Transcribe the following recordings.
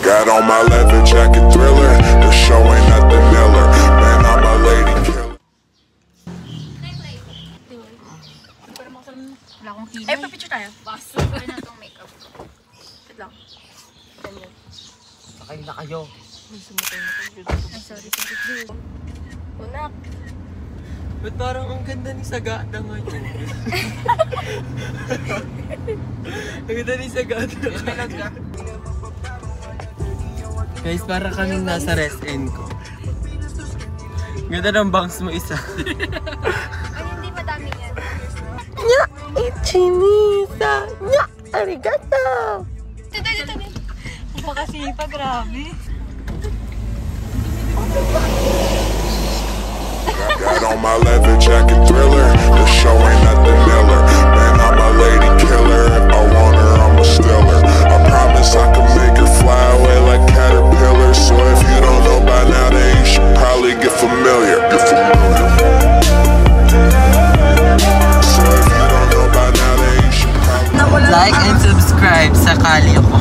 Got on my leather jacket Thriller. The show ain't nothing iller. Man, I'm a lady killer. Wala akong kilay. Eh, pa-picture tayo. Baso. Kaya na itong makeup ko. Wait lang. Ganyan. Sakay na kayo. Ay, sumatay na tayo. Ay, sorry. Unak. Ba't parang ang ganda ni Sagada ngayon? Ang ganda ni Sagada. Guys, para kaming nasa rest end ko. Ganda ng bangs mo isa. Ay, hindi madami yan. Nya! Ichinisa! Nya! Arigato! Dito. Napakasipa, grabe. Got on my leather jacket Thriller. The show ain't nothing iller. Man, I'm a lady killer. If I want her, I'ma steal her. I promise I can make her fly away like caterpillars. So if you don't know by now, then you should probably get familiar. So if you don't know by now, then you should probably Like and subscribe sa Kalyo ko.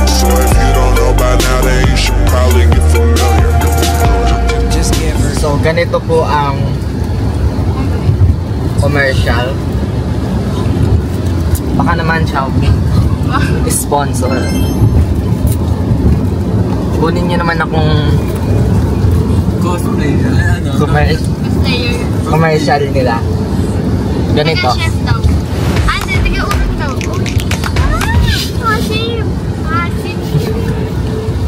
So if you don't know by now, then you should probably get familiar. So, ganito po ang commercial. Baka naman Shopee sponsor. Kunin nyo naman akong cosplay. Commercial nila. Ganito. Chef daw. Ate, tiga-urot daw. Masim.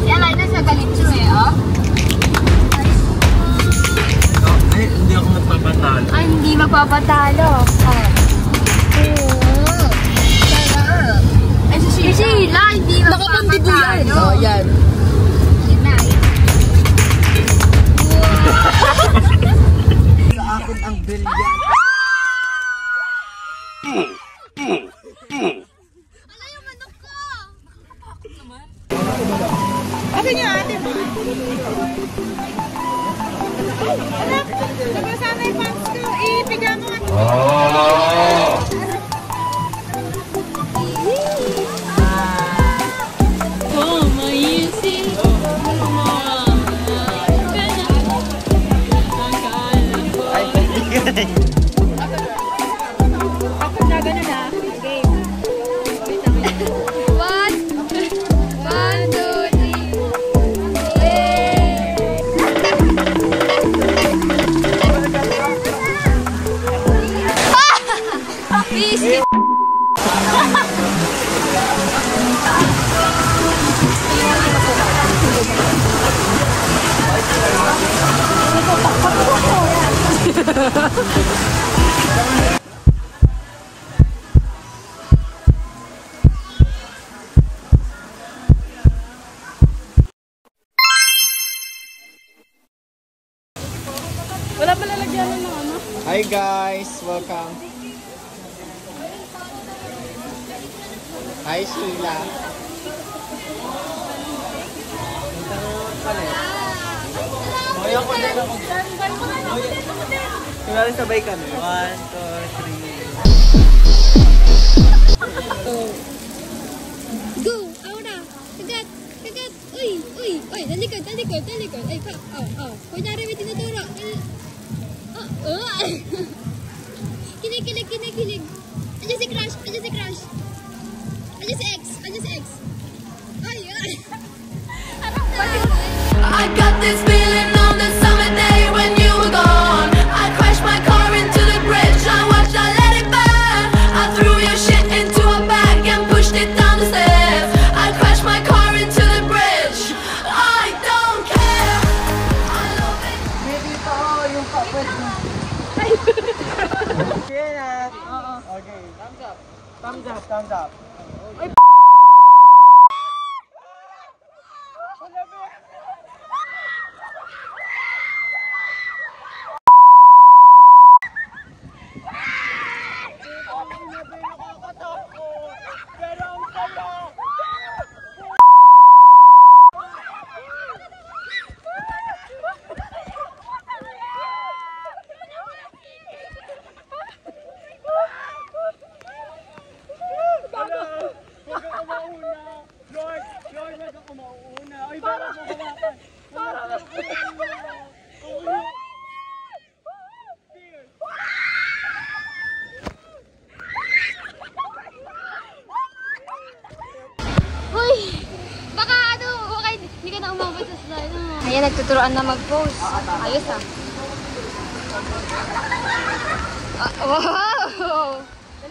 Si Alay na sa Galitso oh. Ay, hindi ako magpapatalo. Ay, hindi magpapatalo. Ay, si Sheila, hindi magpapatalo. Oh, yan. Yun na. Sa akin ang brilliant. Ala yung manok ko! Ate niya, ate mo. Anak, nabasa na yung pants ko. Ipiga mo nga. Oh, maisip. Ay, Ako na, ganun na. Game. One, two, three. Biscuit. Wala pa lalagyan ng ano? hi guys, welcome. Hi Sheila. Moyo ko din ako. Kaya sabay kami. 1, 2, 3. Go! Ahora! Kagat! Uy! Talikod! Ay, pa! Kunyari may tinuturo! Kilig! Andiyan si Crush! Andiyan si X! Ay! I got this feeling on the summer day when you were gone. I crashed my car into the bridge. I watched, I let it burn. I threw your shit into a bag and pushed it down the stairs. I crashed my car into the bridge. I don't care. I love it. Yeah. Okay. Thumbs up. Lord, Uy! Baka ano, okay, hindi ka na umabot sa slide. Ayan, nagtuturoan na mag-pose. Ayos ah. Wow!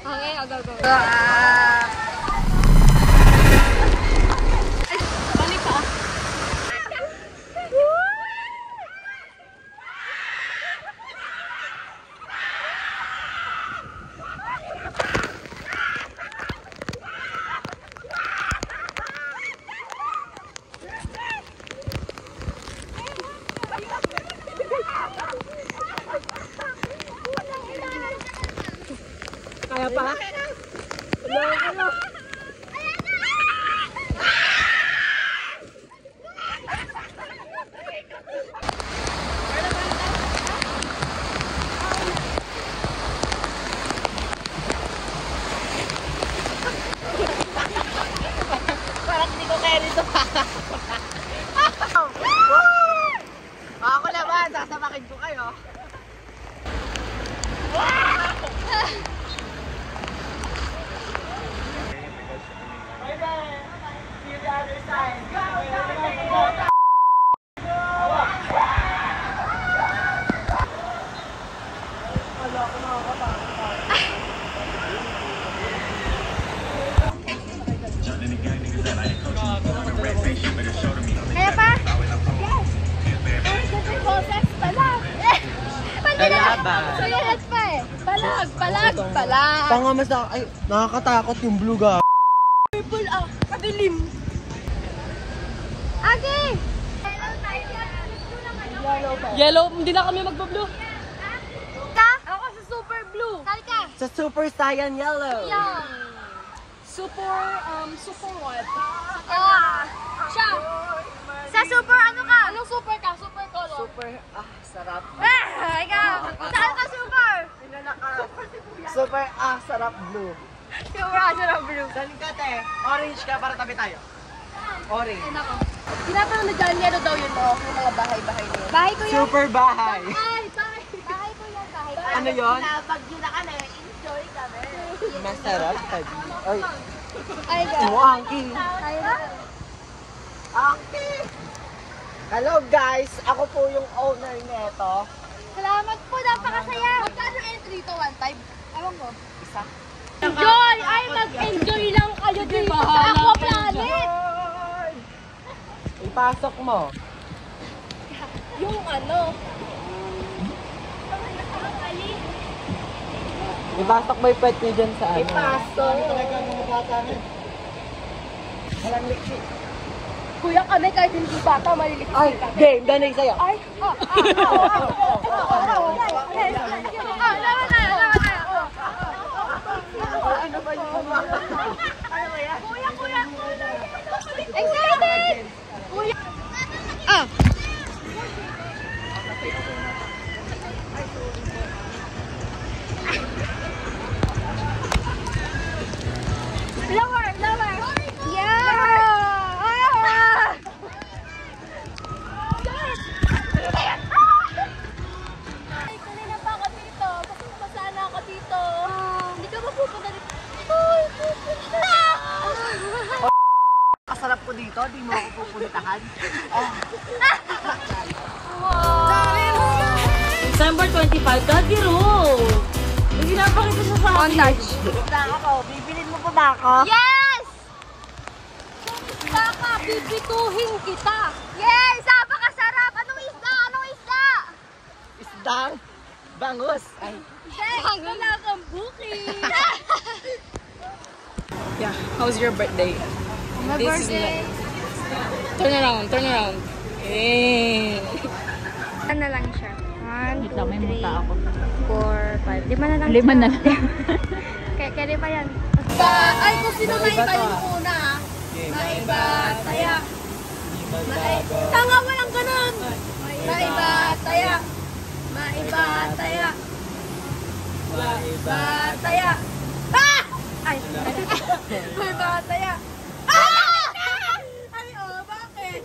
Okay, go, go. Kaya pa? Parang hindi ko kaya nito. Ako naman, sasamakin ko kayo. Kaya pa? Yes! Ay, boses, palag! Kalaban. Sulit pa eh. Palag, palag, palag. Tanga mas ay, nakakatakot yung blue ga. Purple ah, kadilim. Ate! Yellow, hindi na kami magpa-blue. Ka? Ako sa super blue. Saan ka? Sa Super Saiyan Yellow. Yan. Super what? Siya. Sa super ano ka? Anong super ka? Super color. Super, sarap. Ikaw. Saan ka super? Super, sarap blue. Super asa na blue. Saan ka te? Orange ka para tabi tayo. Orange. Tinatanong na dyan, yellow daw yun oh. Yung mga bahay-bahay na yun. Bahay ko yan. Super bahay. Ay, bahay ko yan. Bahay ko. Ano yon? Nabagyo na kami, enjoy kami. Masarap tabi. Ay, Ay, mo angking. Ay, na. Angking. Hello guys, ako po yung owner nito. Salamat po, napakasaya. Magkano entry to one time? Ewan ko. Isa. Enjoy! Ay, mag-enjoy lang kayo dito sa Aqua Planet! Ipasok mo. Yung ano, Ipasok mo yung pet nyo dyan sa ano. ipasok. Kuya kami kahit hindi bata, malilikis Ay, kami. game, danay sa'yo. Ay, Laban tayo, laban tayo. Ano ba yung Excited! Ah! Lower, lower! Yeah! Ah! Ay, kanina pa ako dito. Basta na ako dito. Hindi ka mapupunta dito. kasarap ko dito? Di mo ako pupuntahan? December 25, Daddy Roll! Hindi napakita siya sa akin. Touch. Ako, bibilin mo pa ba ako? Yes! Baka bibituhin kita. Yes! Napakasarap! Anong isda? Anong isda? Isdang bangus. Ay, Wala kang booking. Yeah, how's your birthday? My birthday. Turn around, turn around. Eh. Ano na lang siya? 1, 2, 3, 4, 5. 5 na lang. 5 na lang. Kaya pa yan. Ay, kung sino na iba yung una. Maiba, taya. Tanga, walang ganun. Maiba, taya. Maiba, taya. Maiba, taya. Ah! Ay, maiba, taya. Ah! Ay, oh, bakit?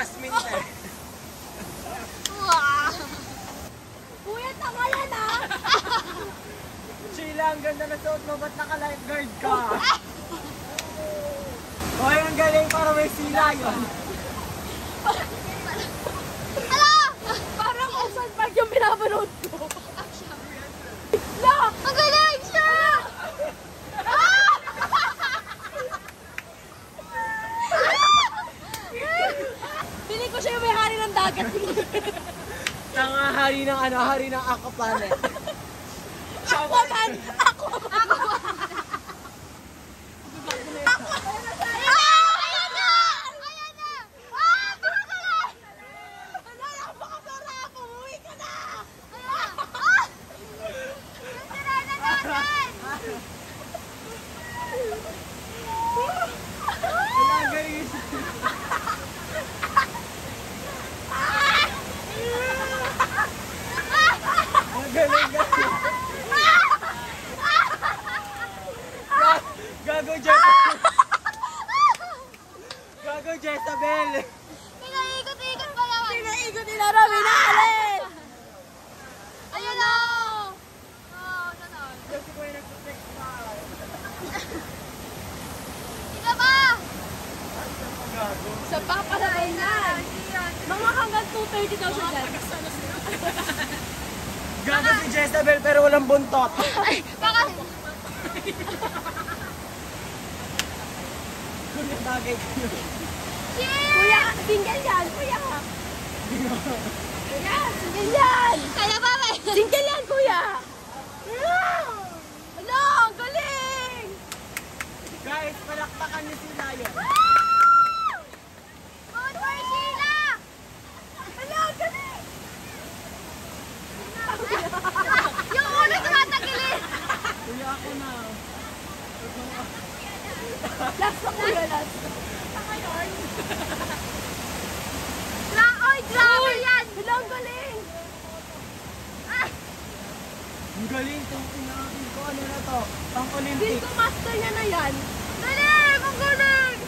Jasmine eh. Wow! Kuya, tama yan ah! Sheila, ang ganda na suot mo. Ba't naka-lifeguard ka? Hoy, ang galing para may sila yun. Ala! Parang Ocean Park yung pinapanood ko. Ang galing siya! Pili ko siya yung may hari ng dagat. Tanga, hari ng ano, hari ng Aqua Planet. Aquaman! Ako! Ayan na! Ayan na! Ah! Pinagaling! Ano, napakasara ako! Umuwi ka na! Ayan na! Ah! Nasira na natin! Wala, ang galing. Ang galing, galing. Gago, Jezabel. Gago, Jezabel. Pinaikot-ikot pa naman! Pinaikot nila namin natin! Ayan na! Oh, ganon. Kasi ko yung nagtutext pa. Ika ba? Gago. Sa papa na rin yan! Mga hanggang 2:30 daw siya dyan. Gago si Jezabel pero walang buntot. Baka... Kunya bagay ko yun. Kuya, single yan! Kuya! Kuya, single yan! Kaya ba ba? Single yan, kuya! Hala, ang galing! Guys, palakpakan niyo sila yun. Good for Sheila! Hala, ang galing! Yung ulo tumatagilid! Kuya ako na. Last na kuya, last. Oy, grabe yan! Hala, ang galing! Ah! Ang galing itong pinakapin ko. Ano na to? Pang Feel Olympic. ko master niya na yan. Galing! Ang galing!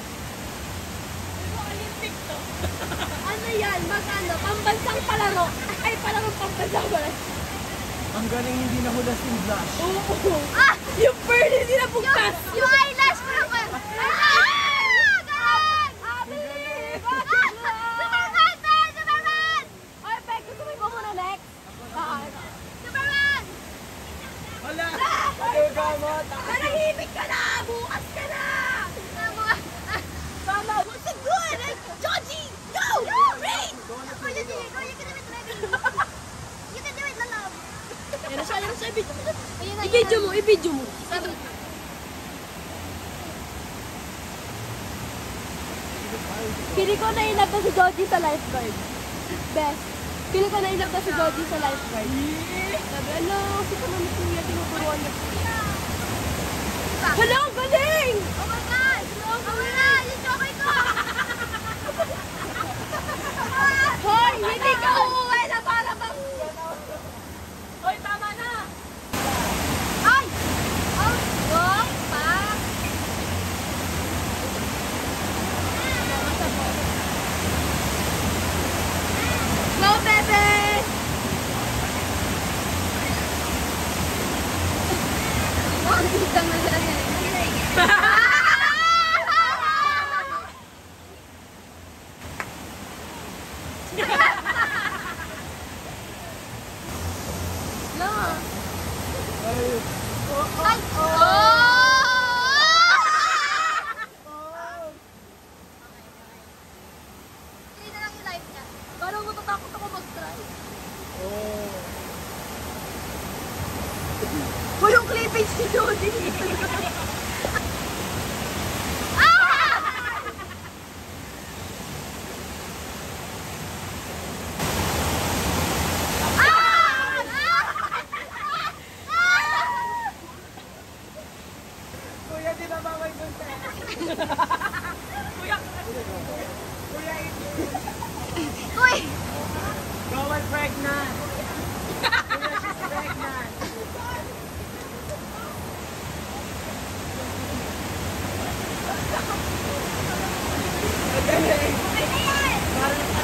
Ano yan? Mag-ano? Pambansang palaro. Ay, palaro pambansang palaro. Ang galing hindi nahulas yung blush. Oo. Ah! Yung pearl hindi na bugtas. Yung eyelash ko naman! Ah! Galing! Abi! Superman! Ben! Superman! Ay, Pek, gusto mo ko muna next? Superman! Wala! Ayaw gamot! Manahimik ka na! Bukas ka na! Mama, what's the good? Georgie, go! Rain! Go, you can do it, baby! You can do it, my love! Yan na siya, yan na siya. Ayun na, I-video mo, i-video mo. Sabi. Pili ko na inab na si Georgie sa lifeguard. Best. Pili ko na inab na si Georgie sa lifeguard. Sabi, hello, si ka naman kuya, tinuturuan niya. Hello, ang galing! Oh my God! Oh my God! Yung joke ko! Hoy, hindi ka uuwi na para bang... Hoy, tama na! Ay! Oh, wrong pa! Go, bebe! Oh, dito na lang yan. Ay! Hindi na lang yung live niya. Parang matatakot ako mag-try. Hoy, yung clippings ni Jody! Kuya, di ba bawal yung sex? Kuya, Uy! bawal pregnant. Kuya, she's pregnant. Ang galing. Parang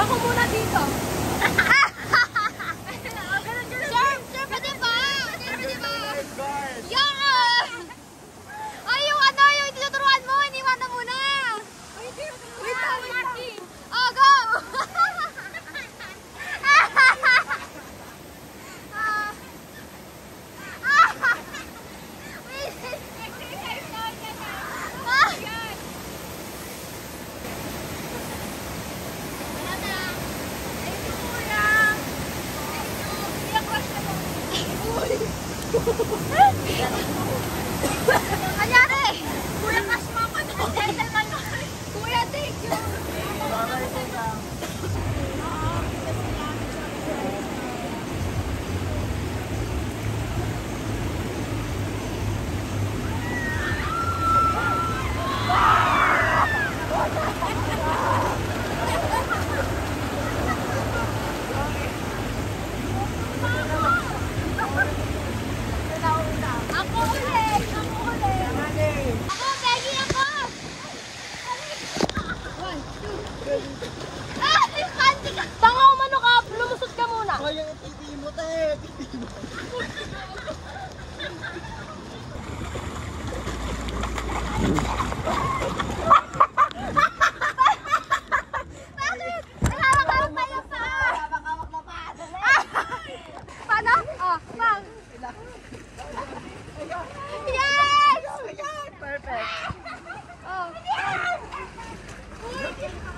Ako muna dito. Sir, pwede ba? Yan! Ay, yung ano, yung tinuturuan mo, iniwan na muna. Wait lang. Oh, go! Anyari? Kuya, cash mo ako. Gentleman mo. Kuya, thank you. Ako ulit! Ako, Peggy, ako! 1, 2, panty ka! Tanga umano ka, lumusot ka muna. Bakit? Hawak-hawak pa yung paa! Paano? Oh, pang! Yes! Perfect. Oh.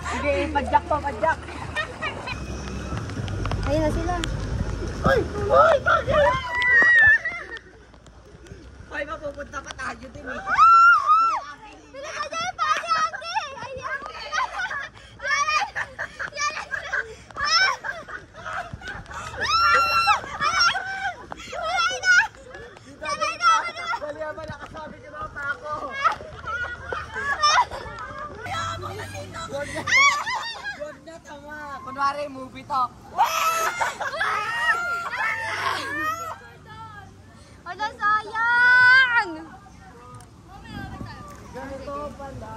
Sige, padyak pa, padyak. Ayun na sila. Ay, mapupunta pa tayo din eh. Pili ka dyan pa, Ate! Ayan! Dali ba nakasabi ko na pa ako? Good na tama. Kunwari, movie to. Wala, sayang! Ganito pala.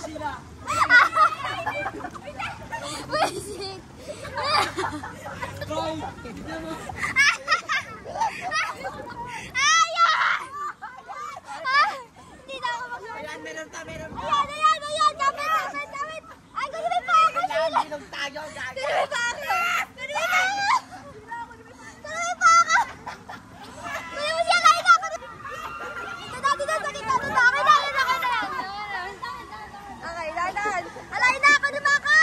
Sila. Wisit! Koy! Ayan! Hindi na ako Ayan, meron pa, meron pa. Ayan! Kapit! Ay, ganun pa ako! Ilong tayo, gaga. Ganun pa ako! Ganun pa ako! Kuya mo siya, kain ako! Dito na, sakit na! Okay na! Okay, dahan! Alayin na ako! Dumaka!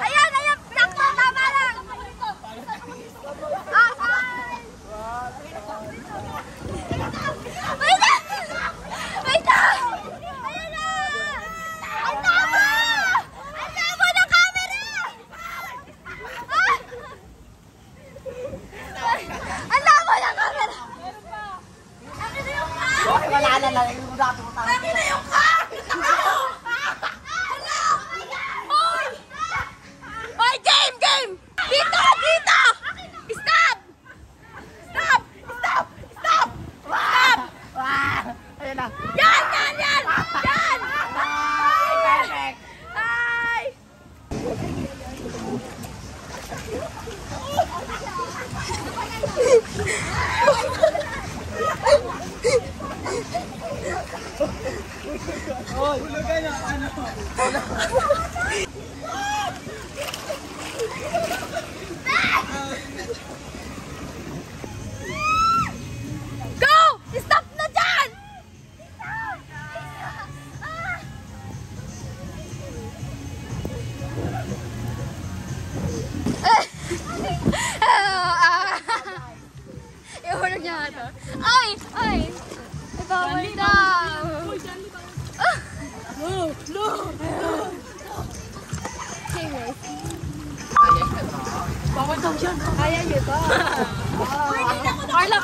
Ayan! Sakto! Tama lang! Okay! Wait lang! Ayan na! Ang tama! Ang tama ng camera! Ang tama ng camera! Akin na yung car! Wala na lang, yung dato mo tayo. Akin na yung car! Hala! Hoy! Hoy, game! Dito! Stop! Ayan na. Yan! Perfect. Ay! Go! Stop na dyan! Ihulog niya ito. Ay! Bawal daw! Okay, guys. Bawal daw yan. Kaya niyo ba? Carla!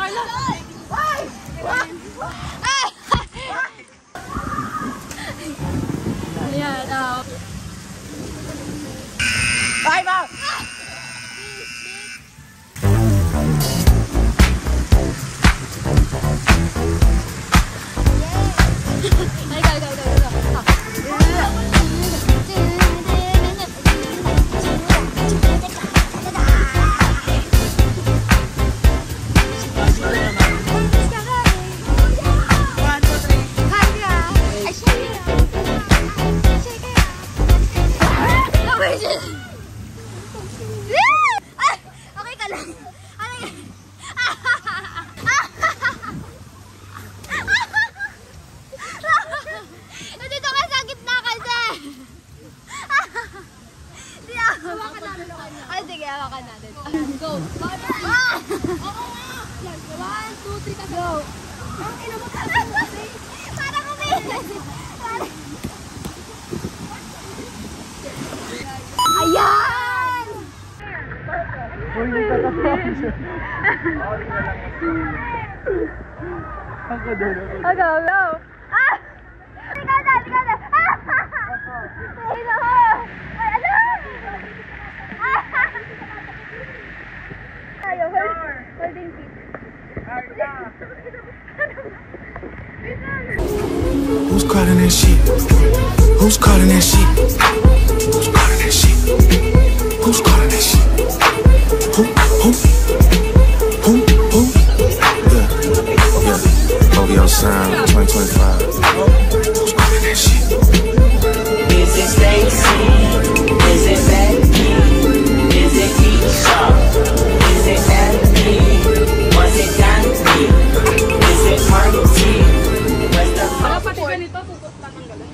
Ayan, Ay, ma! Okay ka lang. Nandito ka sa gitna kasi. Hawakan natin. Ay, sige, hawakan natin. Go. One, two, three, go. Ang ino mo parang umiinis. Ayan! Go, go. Ah! Ikaw na! Ino mo! Ay, ano? Ayaw, holding feet. Who's calling that shit? Who's calling that shit? Who's calling that shit? Who's calling that shit? Who? Yeah. OVO Sound 2025. Who's calling that shit? Is it Stacy? Is it Becky? Is it Keisha? Is it Anthony? Was it Danny? Is it Marty? Was the Pati ganito, pupot lang ang galan.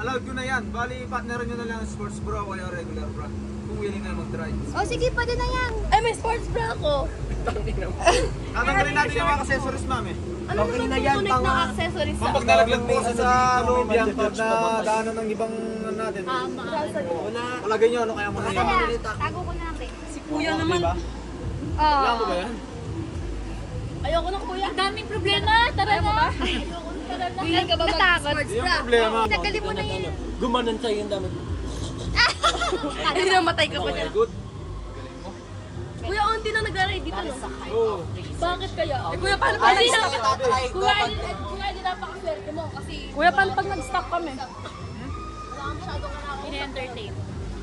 Allowed ko na yan. Bali, partneran nyo na lang ang sports bro o yung regular bro. Kung willing na mag-try. Oh, sige, pwede na yan. Ay, may sports bra ako. Tatanggalin natin yung mga accessories, mami. Ano naman tutunik ng accessories sa Pag nalaglag po sa loob yan, pag nadaanan ng ibang natin. Palagay nyo, ano kaya mo na Tara, yan? tago ko na natin. Kuya naman. Alam mo ba yan? Ayoko na kuya. Daming problema. Tara na. Ayoko na, tara na. Hindi ka ba Natakot. Yung problema. Tagalin mo na yun. Gumanon sa'yo yung dami. Hindi namatay ka pa dyan. Good. Kuya, hindi na nag-ready dito, no? Oo. Bakit kaya? Eh, kuya, paano pag nag-stock? Kuya, hindi napakaswerte mo kasi... Kuya, paano pag nag-stock kami? Wala kang masyadong karami. In-entertain.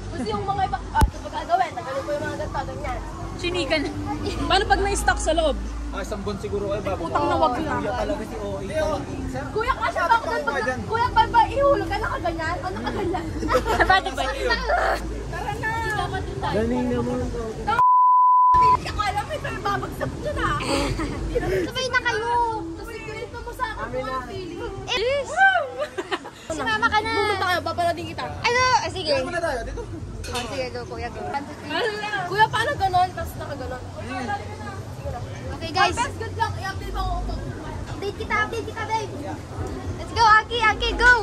Kasi yung mga iba, ito pa gagawin, tagalin mo yung mga ganito, ganyan. Chinikan. Paano pag na-stock sa loob? Isang buwan siguro kayo bago. Putang na wag na. Talaga si OE. Kuya, kasi ba ako doon pag... Kuya, pa ba ihulog ka nakaganyan? O nakaganyan? Paano ba yun? Tara na! Dapat din tayo. Galing naman. Hindi ko alam, ito yung babagsak dyan ah. Sabay na kayo. Tapos ikwento mo sa akin kung ano feeling. Ilis! Sumama ka na. Pumunta kayo, paparading kita. Ano? Ah, sige. Muna tayo, dito. Oh, sige, go, kuya, go. Kuya, paano ganon? Tapos nakaganon. Okay, guys. Best good luck, i-update mo ako. Update kita, babe. Let's go, Aki, go!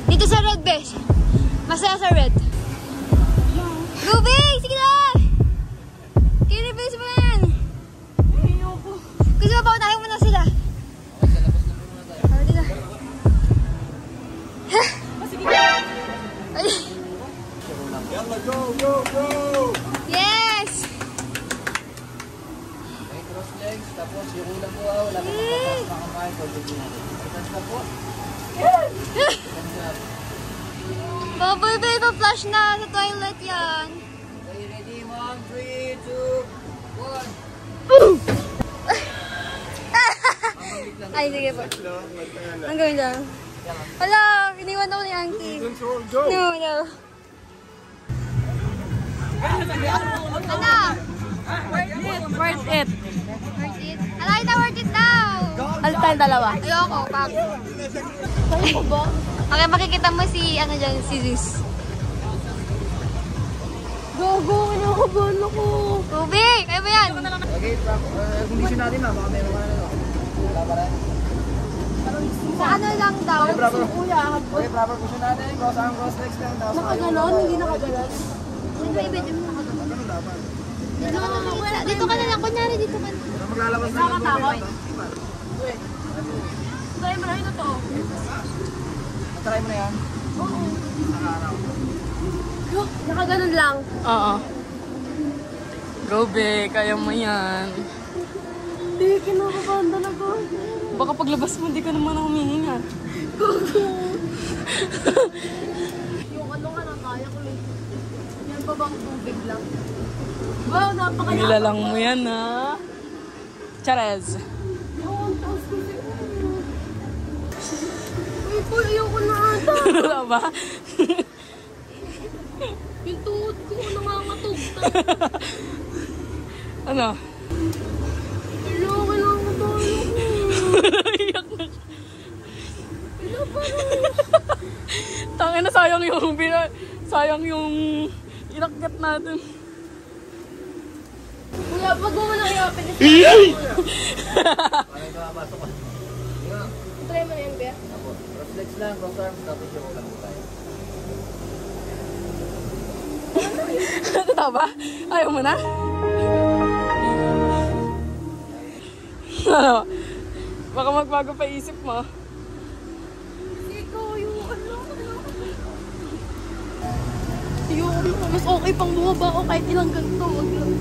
Dito sa red, besh. Masaya sa red. Go, babe! Sige na! Kinibilis mo yan! Gusto mo ba unahin mo na sila? Dito. Go! Yes! Cross legs, tapos yung ulang po, wala po makakamakamain ko. Tapos na po. Baboy, babe, pa-flash na sa toilet yan. Okay, ready, mom? 3, 2, 1. Ay, sige po. Ang gawin lang. Hala, iniwan ako ni Auntie. Go! No. Ano? Worth it. Worth it? Alay na, worth it daw. Alit tayong dalawa. Ayoko, pag. Okay, makikita mo si, ano dyan, si Zeus. Go, kinakabahan ako. Ruby, kaya ba yan? Okay, condition natin na, baka meron ka na. Wala pa rin. Sa ano lang daw? Kuya, Okay, proper position natin. Cross arm, cross legs lang. Tapos nakaganon, hindi nakaganon. Dito ka na lang, kunyari dito ka na. maglalabas na lang. Nakatakot. Try mo na ito to. Try mo na yan. Nakaganon lang. Oo. Go, Be. Kaya mo yan. Hindi, kinakabahan talaga. Baka paglabas mo, hindi ka naman humihinga. Yung ano nga na kaya ko eh. Yan pa bang tubig lang? Wow, napakaya. Nilalang mo yan, ha? Charez. Yung taos ko si Uy, ayoko na ata. Wala ba? Yung tuhod ko, nangangatog na. Ano? Hello, kailangan ko ba? Iyak na siya. Hello, parang... Tangin na sayang yung inakyat natin. Kuya, pag mo na i-open ito. Try mo na yan, Bea. Reflex lang, cross arms, tapos yung lang tayo. Totoo ba? Ayaw mo na? Ano? Baka magbago pa isip mo. Ikaw yung ano. Ayoko, mas okay pang bumaba ako kahit ilang ganito. Wag lang.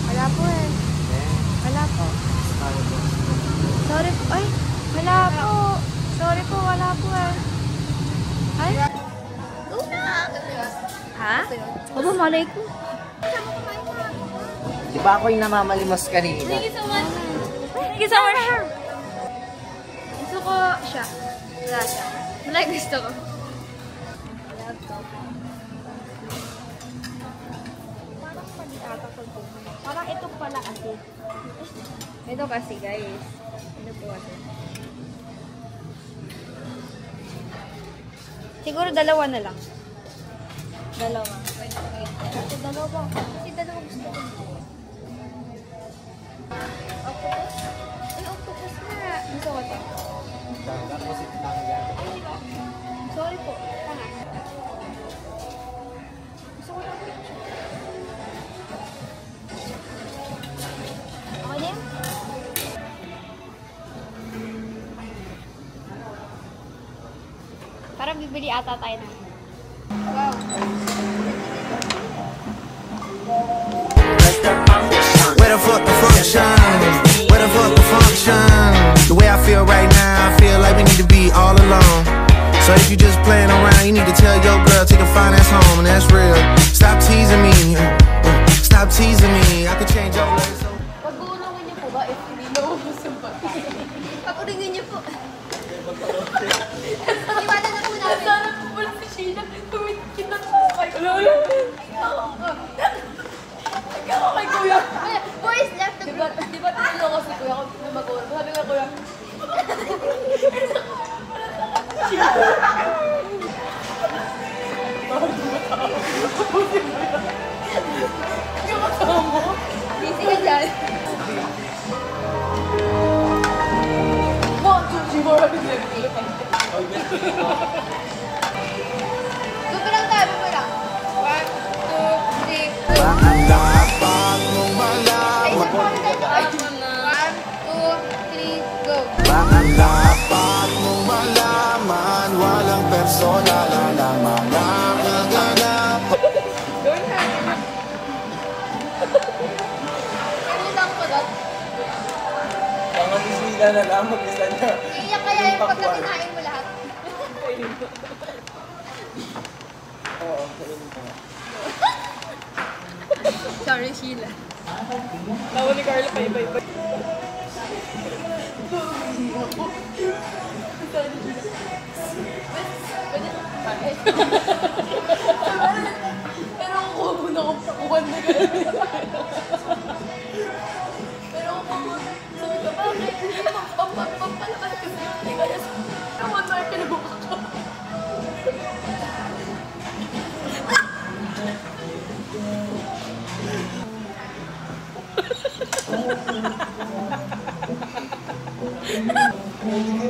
Wala po eh. Wala po. Sorry po. Ay, wala po. Sorry po, wala po eh. Ay? Ha? Baba, malay ko. Di ba ako yung namamalimos kanina? Thank you so much. Thank you so much. Gusto ko siya. Wala siya. Wala yung gusto ko. Parang pag-iata ko po. Parang ito pala kasi. Ito kasi guys. Ito po kasi. Siguro dalawa na lang. Dalawa. Ito dalawa. Kasi dalawa gusto ko. Octopus? Ay, octopus na. Gusto ko ito. Sorry po. Tanga. Gusto ko ito. Okay din? Parang bibili ata tayo na. Wow. Where the fuck the function? Where the fuck the function? The way I feel right now, I feel like we need to be all alone. So if you just playing around, you need to tell your girl take a fine ass home, and that's real. Stop teasing me. Stop teasing me. I could change your ways. Pag-uulungan niyo po ba if hindi naubos yung pati? Pag-uulungan niyo po. Iwanan na po namin. Sana po pala si Sheila. Tumikita po kayo. Lolo. Ikaw kay Kuya. Boys left the group. Di ba tinilo ko si Kuya kung mag-uulong? Sabi ko Kuya. Busy ka dyan. Gusto lang tayo, gusto lang. 1, 2, 3. Dapat mong malaman. 1, 2, 3, go. Dapat mong malaman. Walang personal na mga kaganap. Kanina ko ba? Baka bismila na lang, mag-isa niya. Iiyak kaya yung pagka kinain mo lahat. Oo, kainin ko nga. Sorry, Sheila. Tawa ni Carla pa iba-iba. Pero ako kuha na akong pakuhan na gano'n. Pero ako sabi ko, bakit? Pampalakas kasi yun. Kaya naman na kinabukas ko. Hindi